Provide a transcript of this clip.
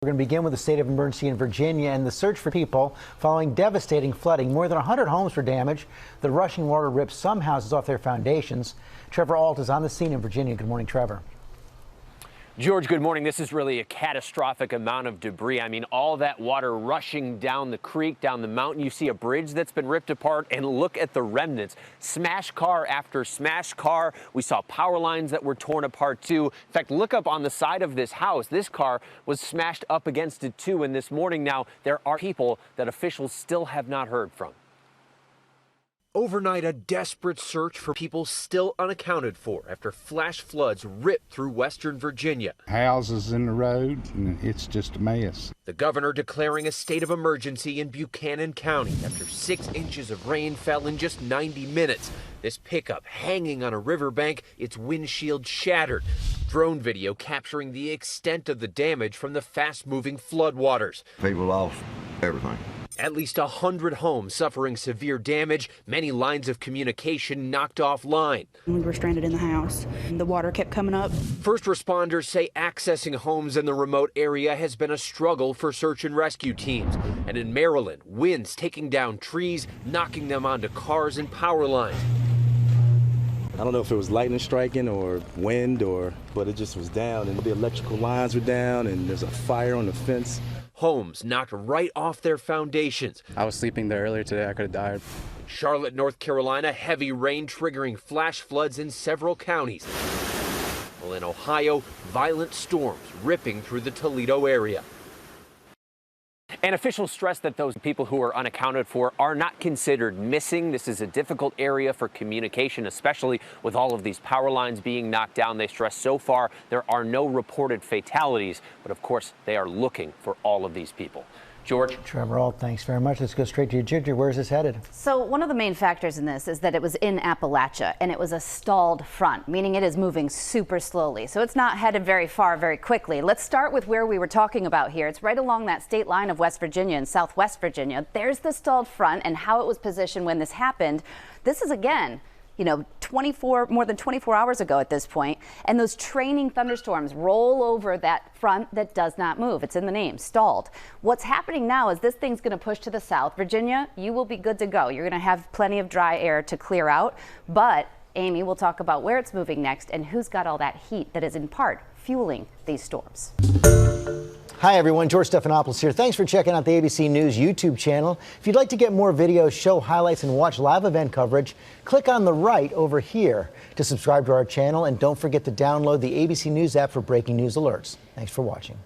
We're going to begin with the state of emergency in Virginia and the search for people following devastating flooding. More than 100 homes were damaged. The rushing water ripped some houses off their foundations. Trevor Ault is on the scene in Virginia. Good morning, Trevor. George, good morning. This is really a catastrophic amount of debris. I mean, all that water rushing down the creek, down the mountain. You see a bridge that's been ripped apart, and look at the remnants. Smashed car after smashed car. We saw power lines that were torn apart, too. In fact, look up on the side of this house. This car was smashed up against it, too. And this morning now, there are people that officials still have not heard from. Overnight, a desperate search for people still unaccounted for after flash floods ripped through western Virginia. Houses in the road, and it's just a mess. The governor declaring a state of emergency in Buchanan County after 6 inches of rain fell in just 90 minutes. This pickup hanging on a riverbank, its windshield shattered. Drone video capturing the extent of the damage from the fast-moving floodwaters. People lost everything. At least 100 homes suffering severe damage, many lines of communication knocked offline. We were stranded in the house. The water kept coming up. First responders say accessing homes in the remote area has been a struggle for search and rescue teams. And in Maryland, winds taking down trees, knocking them onto cars and power lines. I don't know if it was lightning striking or wind, but it just was down, and the electrical lines were down, and there's a fire on the fence. Homes knocked right off their foundations. I was sleeping there earlier today. I could have died. In Charlotte, North Carolina, heavy rain triggering flash floods in several counties. Well, in Ohio, violent storms ripping through the Toledo area. And officials stress that those people who are unaccounted for are not considered missing. This is a difficult area for communication, especially with all of these power lines being knocked down. They stress so far there are no reported fatalities, but of course they are looking for all of these people. George? Trevor Ault, thanks very much. Let's go straight to you. Ginger, where's this headed? So one of the main factors in this is that it was in Appalachia and it was a stalled front, meaning it is moving super slowly. So it's not headed very far very quickly. Let's start with where we were talking about here. It's right along that state line of West Virginia and Southwest Virginia. There's the stalled front and how it was positioned when this happened. This is again, more than 24 hours ago at this point, and those training thunderstorms roll over that front that does not move. It's in the name, stalled. What's happening now is this thing's going to push to the south. Virginia, you will be good to go. You're going to have plenty of dry air to clear out, but Amy will talk about where it's moving next and who's got all that heat that is in part fueling these storms. Hi, everyone. George Stephanopoulos here. Thanks for checking out the ABC News YouTube channel. If you'd like to get more videos, show highlights, and watch live event coverage, click on the right over here to subscribe to our channel. And don't forget to download the ABC News app for breaking news alerts. Thanks for watching.